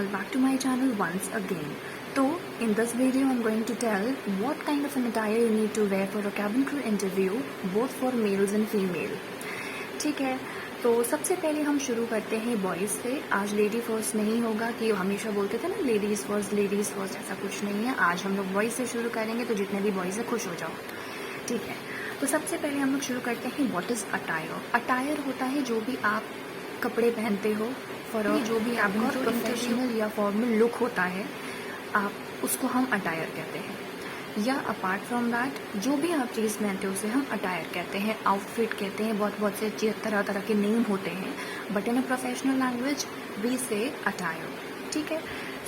all back to my channel once again. So in this video I'm going to tell what kind of an attire you need to wear for a cabin crew interview, both for males and female. ठीक है, तो सबसे पहले हम शुरू करते हैं boys से. आज लेडी फर्स्ट नहीं होगा कि हमेशा बोलते थे ना लेडीज़ फर्स्ट, ऐसा कुछ नहीं है. आज हम लोग बॉयज़ से शुरू करेंगे, तो जितने भी बॉयज़ हैं खुश हो जाओ. ठीक है, तो सबसे पहले हम लोग शुरू करते हैं व्हाट इज़ अटायर. अटायर होता है जो भी आप कपड़े पहनते हो फॉर जो भी आपका प्रोफेशनल या फॉर्मल लुक होता है, आप उसको हम अटायर कहते हैं. या अपार्ट फ्रॉम दैट जो भी आप चीज़ पहनते हो उसे हम अटायर कहते हैं, आउटफिट कहते हैं. बहुत से तरह तरह के नेम होते हैं, but in a professional language we say attire. ठीक है,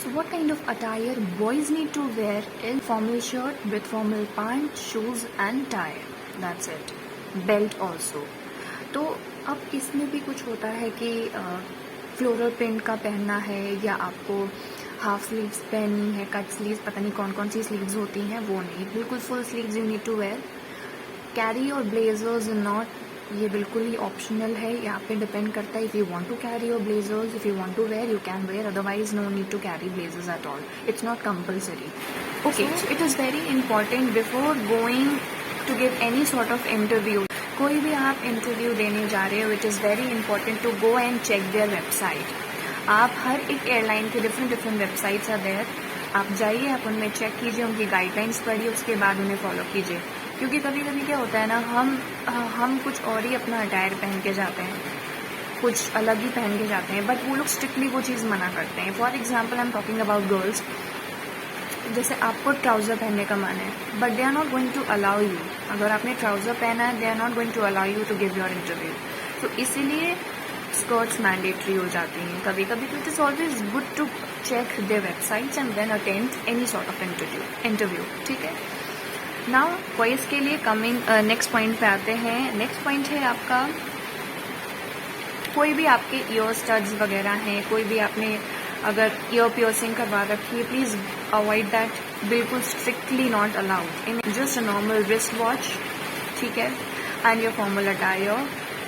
so what kind of attire boys need to wear in formal shirt with formal pant, shoes and tie. That's it. Belt also. तो अब इसमें भी कुछ होता है कि फ्लोरल प्रिंट का पहनना है, या आपको हाफ स्लीव्स पहननी है, कट स्लीव्स, पता नहीं कौन कौन सी स्लीव्स होती हैं, वो नहीं. बिल्कुल full sleeves you need to wear. Carry और ब्लेजर्स नॉट, ये बिल्कुल ही ऑप्शनल है. यहाँ पे डिपेंड करता है. If you want to carry your blazers, if you want to wear, you can wear. Otherwise no need to carry blazers at all. It's not compulsory. Okay, so it is very important before going to give any sort of interview. कोई भी आप interview देने जा रहे हो, it is very important to go and check their website. आप हर एक एयरलाइन के डिफरेंट वेबसाइट्स आर देयर. आप जाइए, आप उनमें चेक कीजिए, उनकी गाइडलाइंस पढ़िए, उसके बाद उन्हें फॉलो कीजिए. क्योंकि कभी कभी क्या होता है ना, हम कुछ और ही अपना अटायर पहन के जाते हैं, कुछ अलग ही पहन के जाते हैं, बट वो लोग स्ट्रिक्टली वो चीज़ मना करते हैं. For example I am talking about girls. जैसे आपको ट्राउज़र पहनने का मन है, but they are not going to allow you. अगर आपने ट्राउज़र पहना है, they are not going to allow you to give your interview. तो इसीलिए स्कर्ट्स मैंडेटरी हो जाती हैं कभी कभी. तो it is always good to check their websites and then attend any sort of interview. ठीक है, नाउ बॉयज़ के लिए कमिंग नेक्स्ट पॉइंट पे आते हैं. नेक्स्ट पॉइंट है आपका, कोई भी आपके ईयर स्टड्स वगैरह हैं, कोई भी आपने अगर ईयर पियर्सिंग करवा रखी है, प्लीज़ अवॉइड दैट. बिल्कुल strictly not allowed. In just a normal wrist watch. ठीक है, and your formal attire.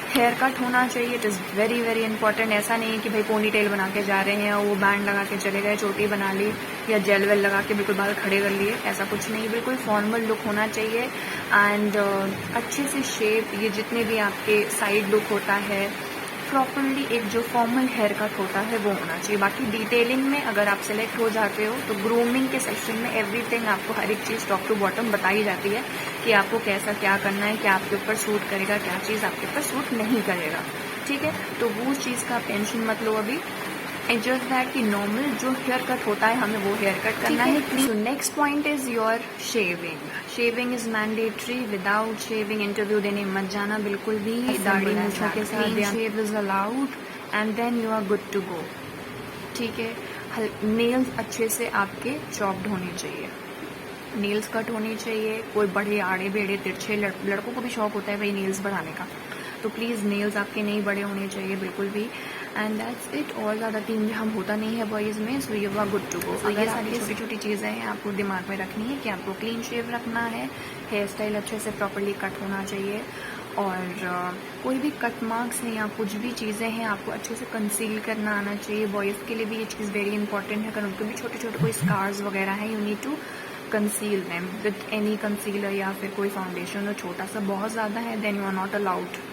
Hair cut होना चाहिए. It is very very important. ऐसा नहीं है कि भाई पोनी टेल बना के जा रहे हैं, वो बैंड लगा के चले गए, चोटी बना ली, या जेल वेल लगा के बिल्कुल बाल खड़े कर लिए. ऐसा कुछ नहीं. बिल्कुल फॉर्मल लुक होना चाहिए. एंड अच्छे से शेप, ये जितने भी आपके साइड लुक होता है, प्रॉपरली एक जो फॉर्मल हेयर कट होता है वो होना चाहिए. बाकी डिटेलिंग में अगर आप सेलेक्ट हो जाते हो, तो ग्रूमिंग के सेक्शन में एवरीथिंग आपको हर एक चीज़ टॉप टू बॉटम बताई जाती है कि आपको कैसा क्या करना है, क्या आपके ऊपर सूट करेगा, क्या चीज़ आपके ऊपर सूट नहीं करेगा. ठीक है, तो वो चीज़ का टेंशन मत लो अभी. इट्स जस्ट दैट कि नॉर्मल जो हेयर कट होता है, हमें वो हेयर कट करना है. So next point is your shaving. Shaving is mandatory. Without shaving interview देने मत जाना बिल्कुल भी. दाढ़ी मूंछों के साथ shave is allowed and then you are good to go. ठीक है, नेल्स अच्छे से आपके चॉप्ड होने चाहिए, नेल्स कट होने चाहिए. कोई बड़े आड़े बेड़े तिरछे, लड़कों को भी शौक होता है भाई नेल्स बढ़ाने का, तो प्लीज़ नेल्स आपके नहीं बड़े होने चाहिए बिल्कुल भी. And that's it. और ज़्यादा तीन हम होता नहीं है बॉयज़ में. So you are good to go. अगर आपकी छोटी छोटी चीज़ें हैं आपको दिमाग में रखनी है कि आपको क्लीन शेव रखना है, हेयर स्टाइल अच्छे से प्रॉपर्ली कट होना चाहिए, और कोई भी कट मार्क्स हैं या कुछ भी चीज़ें हैं आपको अच्छे से कंसील करना आना चाहिए. बॉयज़ के लिए भी ये चीज़ वेरी इंपॉर्टेंट है. अगर उनके भी छोटे छोटे कोई स्कार्स वगैरह हैं, you need to conceal them with any concealer या फिर कोई फाउंडेशन. और छोटा सा बहुत ज़्यादा है, then you are not allowed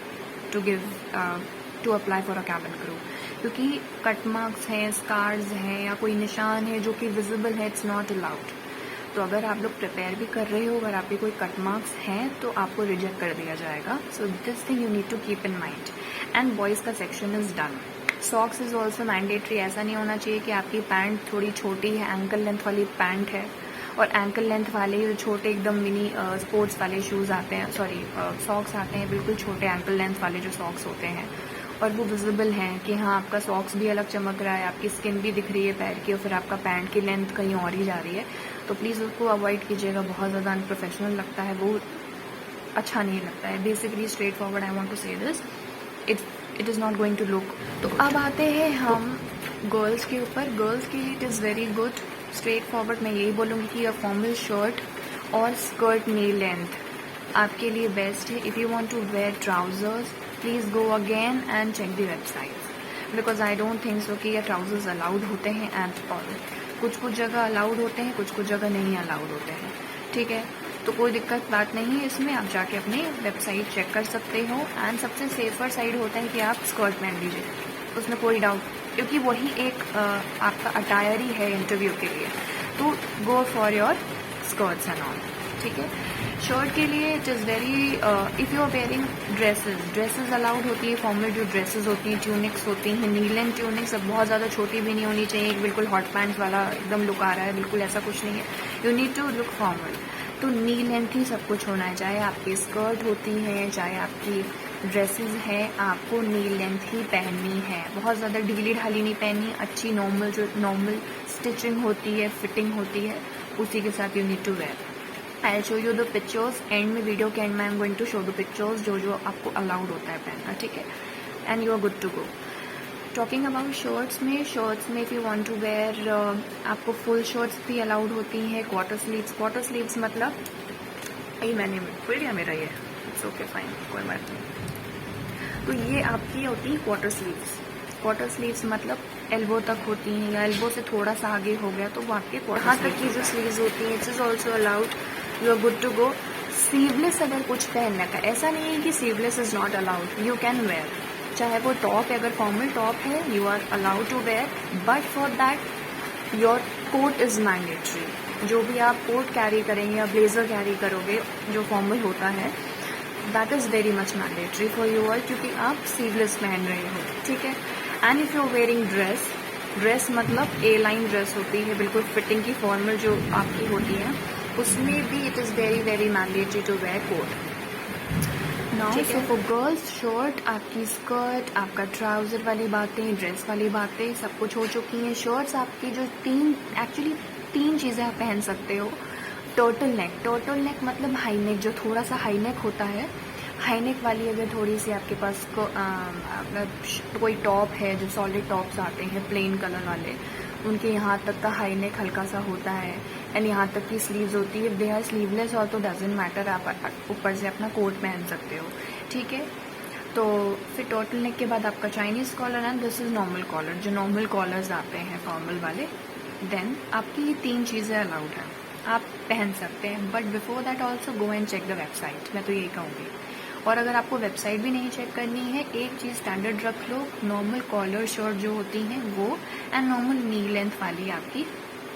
to apply for a cabin crew. क्योंकि कट मार्क्स हैं, स्कार्स हैं, या कोई निशान है जो कि विजिबल है, इट्स नॉट अलाउड. तो अगर आप लोग प्रिपेयर भी कर रहे हो, अगर आपके कोई कट मार्क्स हैं, तो आपको रिजेक्ट कर दिया जाएगा. So this thing you need to keep in mind. And boys का section is done. Socks is also mandatory. ऐसा नहीं होना चाहिए कि आपकी पैंट थोड़ी छोटी है, एंकल लेंथ वाली पैंट है, और एंकल लेंथ वाले जो छोटे एकदम मिनी स्पोर्ट्स वाले शूज़ आते हैं, सॉक्स आते हैं, बिल्कुल छोटे एंकल लेंथ वाले जो सॉक्स होते हैं, और वो विजिबल हैं कि हाँ आपका सॉक्स भी अलग चमक रहा है, आपकी स्किन भी दिख रही है पैर की, और फिर आपका पैंट की लेंथ कहीं और ही जा रही है. तो प्लीज़ उसको अवॉइड कीजिएगा. बहुत ज़्यादा अनप्रोफेशनल लगता है, वो अच्छा नहीं लगता है. Basically straightforward I want to say this, it is not going to look. तो अब आते हैं हम गर्ल्स के ऊपर. गर्ल्स के लिए it is very good. Straight forward मैं यही बोलूँगी कि फॉर्मल शर्ट और स्कर्ट नी लेंथ आपके लिए बेस्ट है. If you want to wear trousers, please go again and check the website. Because I don't think so कि ये ट्राउजर्स अलाउड होते हैं एट ऑल। कुछ कुछ जगह अलाउड होते हैं, कुछ कुछ जगह नहीं अलाउड होते हैं, ठीक है। तो कोई दिक्कत बात नहीं है इसमें, आप जाके अपनी वेबसाइट चेक कर सकते हो। एंड सबसे सेफर साइड होता है कि आप स्कर्ट पहन लीजिए, उसमें कोई डाउट, क्योंकि वही एक आपका अटायर ही है इंटरव्यू के लिए। तो go for your skirts and all, ठीक है। शर्ट के लिए it is very, if you are wearing dresses allowed होती है, फॉर्मल जो ड्रेसेस होती हैं, ट्यूनिक्स होती हैं, नी लेंथ ट्यूनिक्स, अब बहुत ज़्यादा छोटी भी नहीं होनी चाहिए, एक बिल्कुल हॉट पैंट्स वाला एकदम लुक आ रहा है, बिल्कुल ऐसा कुछ नहीं है। You need to look formal, तो नी लेंथ ही सब कुछ होना है, चाहे आपकी स्कर्ट होती है, चाहे आपकी ड्रेसेस है, आपको नी लेंथ ही पहननी है। बहुत ज़्यादा ढीली ढाली नहीं पहननी, अच्छी नॉर्मल जो नॉर्मल स्टिचिंग होती है, फिटिंग होती है, उसी के साथ you need to wear. I show you the pictures and में, वीडियो के एंड में I am going to show the pictures जो जो आपको अलाउड होता है पहनना, ठीक है। And you are good to go. Talking about shirts में if you want to wear, आपको फुल शर्ट्स भी अलाउड होती हैं। क्वार्टर स्लीव्स मतलब ये मैंने खुल गया मेरा, ये इट्स ओके फाइन, कोई बात नहीं। तो ये आपकी होती है क्वार्टर स्लीव्स मतलब एल्बो तक होती हैं, या एल्बो से थोड़ा सा आगे हो गया तो वो आपके वहाँ तक की जो स्लीव्स होती हैं, it's is also allowed, you are good to go. Sleeveless अगर कुछ पहनने का, ऐसा नहीं है कि sleeveless is not allowed, you can wear, चाहे वो टॉप, अगर फॉर्मल टॉप है you are allowed to wear, but for that your coat is mandatory. जो भी आप कोट कैरी करेंगे या ब्लेजर कैरी करोगे जो फॉर्मल होता है, that is very much mandatory for you all, क्योंकि आप स्लीवलेस पहन रहे हो, ठीक है। And if you are wearing dress मतलब ए लाइन ड्रेस होती है, बिल्कुल फिटिंग की फॉर्मल जो आपकी होती है, उसमें भी it is very very mandatory to wear coat. Now so for girls, shirt, आपकी स्कर्ट, आपका ट्राउज़र वाली बातें, ड्रेस वाली बातें सब कुछ हो चुकी हैं। शर्ट्स आपकी जो तीन चीज़ें आप पहन सकते हो। टर्टल नेक मतलब हाई नेक, जो थोड़ा सा हाई नेक होता है, हाई नेक वाली अगर थोड़ी सी आपके पास कोई टॉप है, जो सॉलिड टॉप्स आते हैं प्लेन कलर वाले, उनके यहाँ तक का हाई नेक हल्का सा होता है, एंड यहाँ तक की स्लीव्स होती है। दे आर स्लीवलेस और तो डजेंट मैटर, आप ऊपर से अपना कोट पहन सकते हो, ठीक है। तो फिर टर्टल नेक के बाद आपका Chinese collar, and this is normal collar, जो नॉर्मल कॉलर्स आते हैं फॉर्मल वाले। देन आपकी ये 3 चीज़ें अलाउड हैं, आप पहन सकते हैं, but before that also go and check the website, मैं तो यही कहूँगी। और अगर आपको वेबसाइट भी नहीं चेक करनी है, एक चीज़ स्टैंडर्ड रख लो, नॉर्मल कॉलर शर्ट जो होती हैं वो, एंड नॉर्मल नी लेंथ वाली आपकी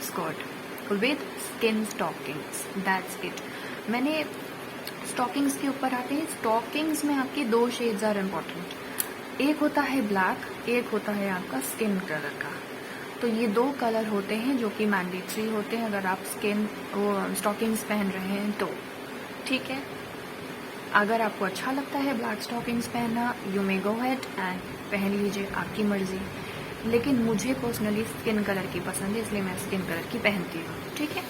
skirt with skin stockings, that's it. मैंने स्टॉकिंग्स के ऊपर आते हैं। स्टॉकिंग्स में आपके 2 शेड्स आर इम्पॉर्टेंट, एक होता है ब्लैक, एक होता है आपका स्किन कलर का। तो ये 2 कलर होते हैं जो कि मैंडेटरी होते हैं अगर आप स्टॉकिंग्स पहन रहे हैं तो, ठीक है। अगर आपको अच्छा लगता है ब्लैक स्टॉकिंग्स पहनना, you may go head and पहन लीजिए, आपकी मर्जी। लेकिन मुझे पर्सनली स्किन कलर की पसंद है, इसलिए मैं स्किन कलर की पहनती हूँ, ठीक है।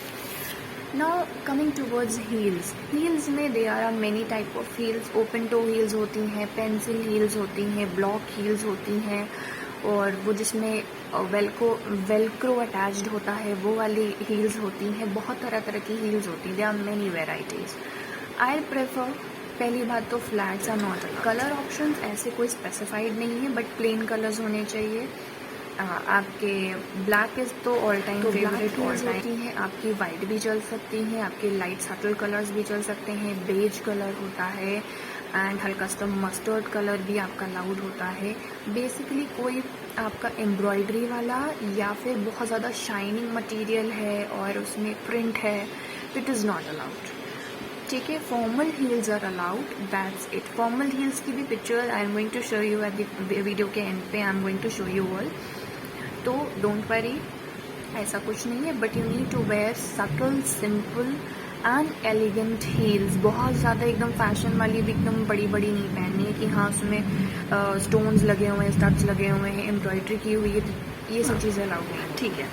नाउ कमिंग टूवर्ड्स हील्स में they are many type of heels. Open toe heels होती हैं, पेंसिल हील्स होती हैं, ब्लॉक हील्स होती हैं, और वो जिसमें वेलक्रो अटैच्ड होता है वो वाली हील्स होती हैं। बहुत तरह तरह की हील्स होती हैं, they are many varieties. I prefer, पहली बात तो flats are not, colour options ऐसे कोई स्पेसिफाइड नहीं है, बट प्लेन कलर्स होने चाहिए। आपके ब्लैक इज़ तो ऑल टाइम फेवरेट होती हैं, आपकी वाइट भी चल सकती हैं, आपके लाइट सटल कलर्स भी चल सकते हैं, बेज कलर होता है, एंड हल्का सा मस्टर्ड कलर भी आपका अलाउड होता है। बेसिकली कोई आपका एम्ब्रॉयडरी वाला या फिर बहुत ज़्यादा शाइनिंग मटेरियल है और उसमें प्रिंट है, इट इज़ नॉट अलाउड, ठीक है। Formal heels are allowed, that's it. Formal heels की भी picture I am going to show you at the video के एंड पे, I am going to show you all. तो don't worry, ऐसा कुछ नहीं है, but you need to wear subtle, simple and elegant heels. बहुत ज़्यादा एकदम फैशन वाली भी एकदम बड़ी बड़ी नहीं पहननी है कि हाँ उसमें स्टोन्स लगे हुए हैं, स्टड्स लगे हुए हैं, एम्ब्रॉयडरी की हुई है, ये सब चीज़ें अलाउड नहीं है, ठीक है।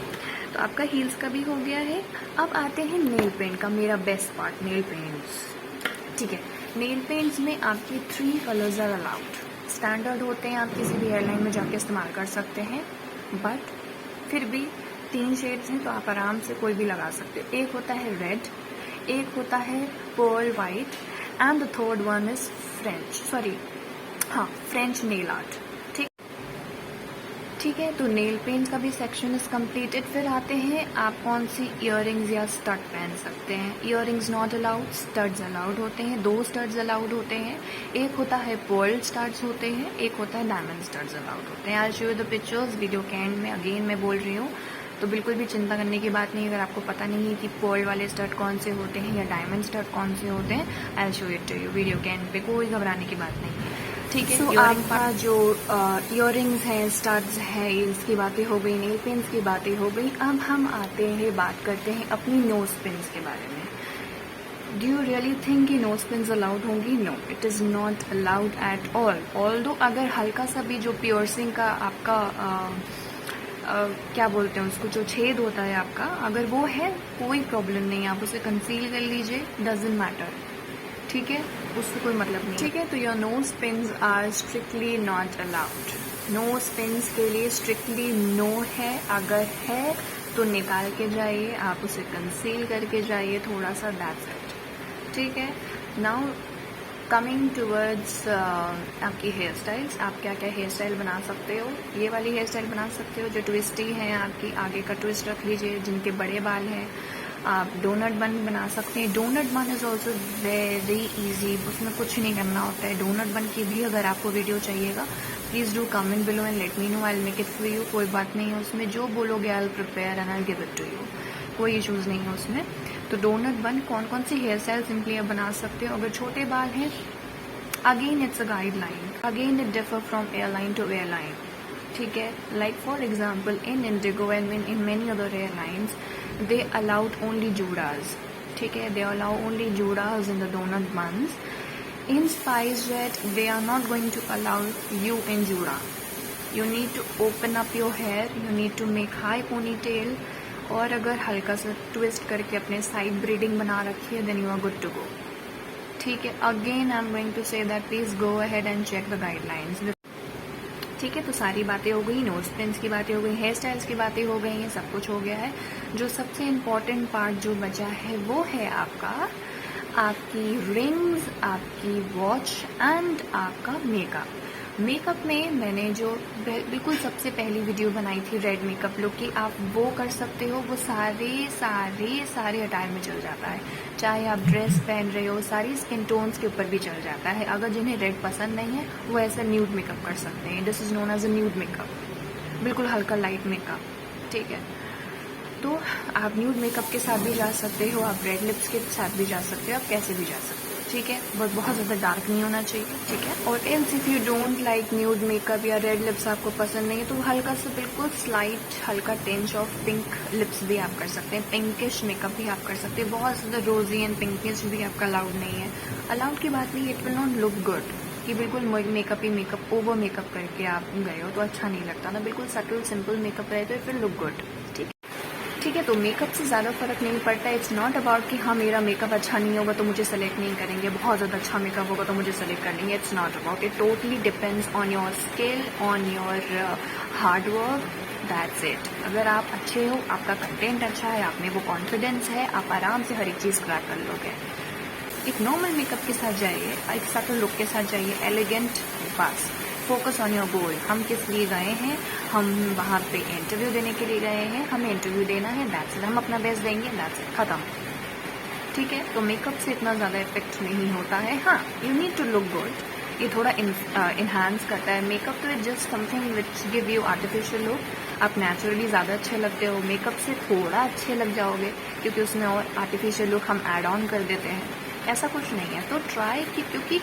तो आपका हील्स का भी हो गया है। अब आते हैं नेल पेंट का, मेरा बेस्ट पार्ट, नेल पेंट्स, ठीक है। नेल पेंट्स में आपके 3 कलर्स आर अलाउड, स्टैंडर्ड होते हैं, आप किसी भी एयरलाइन में जाके इस्तेमाल कर सकते हैं, बट फिर भी 3 शेड्स हैं तो आप आराम से कोई भी लगा सकते हो। एक होता है रेड, एक होता है pearl white, and the third one is French nail art, ठीक। ठीक है, तो नेल पेंट का भी सेक्शन इज़ कम्प्लीटेड। फिर आते हैं आप कौन सी ईयरिंग्स या स्टड पहन सकते हैं। Earrings not allowed, studs allowed होते हैं। 2 स्टड्स अलाउड होते हैं, एक होता है पर्ल स्टड्स होते हैं, एक होता है डायमंड स्टड्स अलाउड होते हैं। I show you the pictures video के एंड में। अगेन मैं बोल रही हूँ, तो बिल्कुल भी चिंता करने की बात नहीं। अगर आपको पता नहीं है कि पर्ल वाले स्टड कौन से होते हैं या डायमंड स्टड कौन से होते हैं, I show it to you video के एंड पे। कोई घबराने की बात नहीं है, ठीक है। So, आपका जो ईयरिंग्स हैं, स्टड्स हैं, इसकी बातें हो गई, नेल पेंट्स की बातें हो गई। अब हम आते हैं, बात करते हैं अपनी नोज पिन्स के बारे में। डू यू रियली थिंक कि नोज पिन्स अलाउड होंगी? No, it is not allowed at all. Although अगर हल्का सा भी जो पियर्सिंग का आपका क्या बोलते हैं उसको, जो छेद होता है आपका, अगर वो है कोई प्रॉब्लम नहीं, आप उसे कंसील कर लीजिए, डजेंट मैटर, ठीक है, उससे कोई मतलब नहीं, ठीक है। तो your nose pins are strictly not allowed. Nose pins के लिए स्ट्रिक्टली नो है। अगर है तो निकाल के जाइए, आप उसे कंसील करके जाइए थोड़ा सा, दैट्स इट, ठीक है। नाउ कमिंग टूवर्ड्स आपकी हेयर स्टाइल्स, आप क्या क्या हेयर स्टाइल बना सकते हो। ये वाली हेयर स्टाइल बना सकते हो जो ट्विस्टी है, आपकी आगे का ट्विस्ट रख लीजिए। जिनके बड़े बाल हैं, आप डोनट बन बना सकते हैं। डोनट बन इज़ ऑल्सो वेरी इजी, उसमें कुछ नहीं करना होता है। डोनट बन की भी अगर आपको वीडियो चाहिएगा, please do comment below and let me know, I will make it for you. कोई बात नहीं है उसमें, जो बोलोगे I will prepare and I will give it to you, कोई इशूज़ नहीं है उसमें। तो डोनट बन कौन कौन सी हेयर स्टाइल सिंपली आप बना सकते हो। अगर छोटे बाल हैं, again it's a guideline, again it differ from airline to airline, ठीक है। Like for example in IndiGo and in many other airlines they allowed only judas, ठीक है, they allow only judas in the donut buns. In SpiceJet they are not going to allow you in juda. You need to open up your hair, you need to make high ponytail, और अगर हल्का सा twist करके अपने side breeding बना रखी है, then you are good to go, ठीक है। Again I'm going to say that please go ahead and check the guidelines, ठीक है। तो सारी बातें हो गई, नोज पिन्स की बातें हो गई, हेयर स्टाइल्स की बातें हो गई हैं, सब कुछ हो गया है। जो सबसे इम्पॉर्टेंट पार्ट जो बचा है वो है आपकी रिंग्स, आपकी वॉच एंड आपका मेकअप। मेकअप में मैंने जो बिल्कुल सबसे पहली वीडियो बनाई थी रेड मेकअप लुक की, आप वो कर सकते हो। वो सारे अटायर में चल जाता है, चाहे आप ड्रेस पहन रहे हो, सारी स्किन टोन्स के ऊपर भी चल जाता है। अगर जिन्हें रेड पसंद नहीं है वो ऐसा न्यूड मेकअप कर सकते हैं। This is known as a nude makeup, बिल्कुल हल्का लाइट मेकअप, ठीक है। तो आप न्यूड मेकअप के साथ भी जा सकते हो, आप रेड लिप्स के साथ भी जा सकते हो, आप कैसे भी जा सकते हो, ठीक है। बस बहुत ज़्यादा डार्क नहीं होना चाहिए, ठीक है। और else if you don't like nude makeup या रेड लिप्स आपको पसंद नहीं है, तो हल्का सा बिल्कुल स्लाइट हल्का टेंच ऑफ पिंक लिप्स भी आप कर सकते हैं, पिंकिश मेकअप भी आप कर सकते हैं। बहुत ज़्यादा रोजी एंड पिंकिश भी आपका अलाउड नहीं है। अलाउड की बात नहीं, it will not look good कि बिल्कुल मेकअप ही मेकअप, ओवर मेकअप करके आप गए हो तो अच्छा नहीं लगता ना। बिल्कुल सटल सिंपल मेकअप रहे तो इट विल लुक गुड, ठीक है। तो मेकअप से ज़्यादा फर्क नहीं पड़ता। इट्स नॉट अबाउट कि हाँ मेरा मेकअप अच्छा नहीं होगा तो मुझे सेलेक्ट नहीं करेंगे, बहुत ज़्यादा अच्छा मेकअप होगा तो मुझे सेलेक्ट कर लेंगे। It's not about, it totally depends on your skill, on your hard work, that's it. अगर आप अच्छे हो, आपका कंटेंट अच्छा है, आप में वो कॉन्फिडेंस है, आप आराम से हर एक चीज़ क्रैक कर लोगे। एक नॉर्मल मेकअप के साथ जाइए, एक सटल लुक के साथ जाइए, एलिगेंट, बस फोकस ऑन योर गोल। हम किस लिए गए हैं, हम वहाँ पे इंटरव्यू देने के लिए गए हैं, हमें इंटरव्यू देना है, दैट्स इट। हम अपना बेस्ट देंगे, दैट्स इट, ख़त्म, ठीक है। तो मेकअप से इतना ज़्यादा इफेक्ट नहीं होता है। हाँ, you need to look good, ये थोड़ा इन्हांस करता है। मेकअप तो is just something which give you artificial look. आप नेचुरली ज़्यादा अच्छे लगते हो, मेकअप से थोड़ा अच्छे लग जाओगे क्योंकि उसमें और आर्टिफिशियल लुक हम ऐड ऑन कर देते हैं, ऐसा कुछ नहीं है। तो ट्राई कि, क्योंकि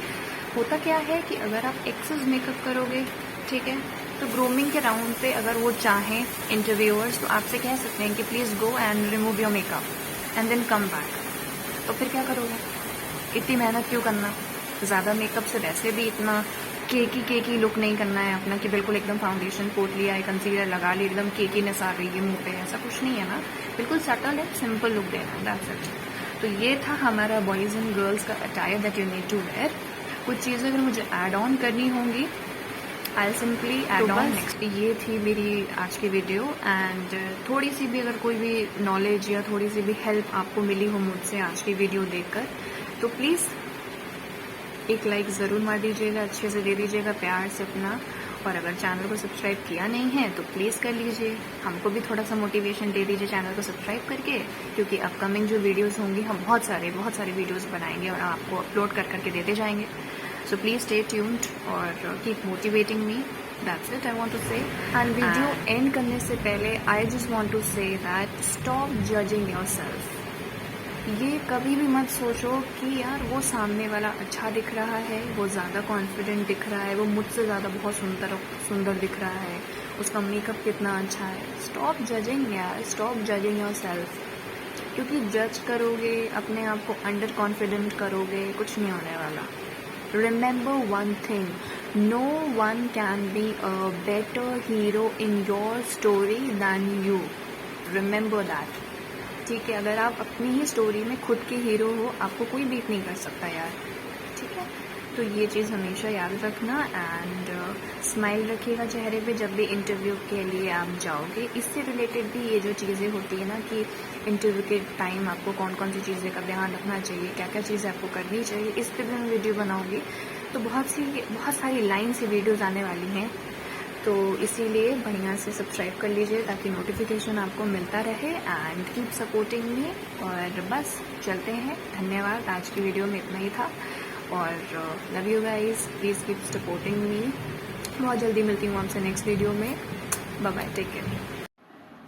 होता क्या है कि अगर आप एक्सेस मेकअप करोगे, ठीक है, तो ग्रूमिंग के राउंड पे अगर वो चाहें इंटरव्यूअर्स तो आपसे कह सकते हैं कि please go and remove your makeup and then come back. तो फिर क्या करोगे, इतनी मेहनत क्यों करना। ज़्यादा मेकअप से वैसे भी इतना केकी लुक नहीं करना है अपना कि बिल्कुल एकदम फाउंडेशन पोत लिया है, कंसीलर लगा लिया, एकदम केकीनेस आ रही है मुँह पे, ऐसा कुछ नहीं है ना। बिल्कुल सटल है, सिंपल लुक देना है, दैट्स इट। तो ये था हमारा बॉयज़ एंड गर्ल्स का attire that you need to wear. कुछ चीज़ें अगर मुझे ऐड ऑन करनी होंगी, I simply add on next. ये थी मेरी आज की वीडियो एंड थोड़ी सी भी अगर कोई भी नॉलेज या थोड़ी सी भी हेल्प आपको मिली हो मुझसे आज की वीडियो देखकर, तो प्लीज़ एक लाइक ज़रूर मार दीजिएगा, अच्छे से दे दीजिएगा, प्यार से अपना। और अगर चैनल को सब्सक्राइब किया नहीं है तो प्लीज़ कर लीजिए, हमको भी थोड़ा सा मोटिवेशन दे दीजिए चैनल को सब्सक्राइब करके, क्योंकि अपकमिंग जो वीडियोस होंगी हम बहुत सारे वीडियोस बनाएंगे और आपको अपलोड करके देते जाएंगे. सो प्लीज़ स्टे ट्यून्ड और keep motivating me. That's it I want to say. And video and करने से पहले I just want to say that stop judging yourself. ये कभी भी मत सोचो कि यार वो सामने वाला अच्छा दिख रहा है, वो ज़्यादा कॉन्फिडेंट दिख रहा है, वो मुझसे ज़्यादा बहुत सुंदर दिख रहा है, उसका मेकअप कितना अच्छा है. स्टॉप जजिंग यार, स्टॉप जजिंग योरसेल्फ. क्योंकि जज करोगे, अपने आप को अंडर कॉन्फिडेंट करोगे, कुछ नहीं होने वाला. Remember one thing, no one can be a better hero in your story than you. Remember that. ठीक है, अगर आप अपनी ही स्टोरी में खुद के हीरो हो, आपको कोई बीट नहीं कर सकता यार. ठीक है, तो ये चीज़ हमेशा याद रखना. एंड स्माइल रखिएगा चेहरे पे जब भी इंटरव्यू के लिए आप जाओगे. इससे रिलेटेड भी ये जो चीज़ें होती है ना कि इंटरव्यू के टाइम आपको कौन कौन सी चीज़ें का ध्यान रखना चाहिए, क्या क्या चीज़ें आपको करनी चाहिए, इस पर भी मैं वीडियो बनाऊँगी. तो बहुत सारी लाइन से वीडियोज़ आने वाली हैं, तो इसीलिए बढ़िया से सब्सक्राइब कर लीजिए ताकि नोटिफिकेशन आपको मिलता रहे. एंड कीप सपोर्टिंग मी. और बस चलते हैं. धन्यवाद. आज की वीडियो में इतना ही था और love you guys. Please keep supporting me. बहुत जल्दी मिलती हूँ आपसे नेक्स्ट वीडियो में. Bye bye, take care.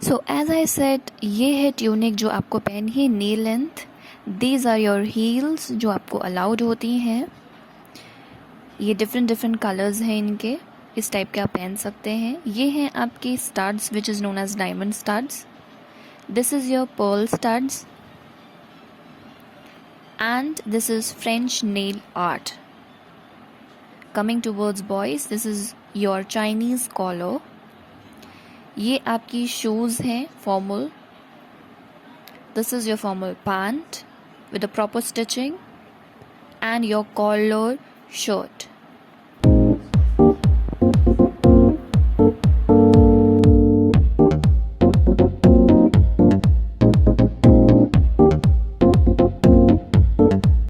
So as I said, ये है ट्यूनिक जो आपको पहनी है knee length. These are your heels जो आपको अलाउड होती हैं. ये डिफरेंट कलर्स हैं इनके, इस टाइप के आप पहन सकते हैं. ये हैं आपकी studs which is known as diamond studs. This is your pearl studs and this is French nail art. Coming towards boys, this is your Chinese collar. ये आपकी शूज़ हैं formal. This is your formal pant with a proper stitching and your collar shirt.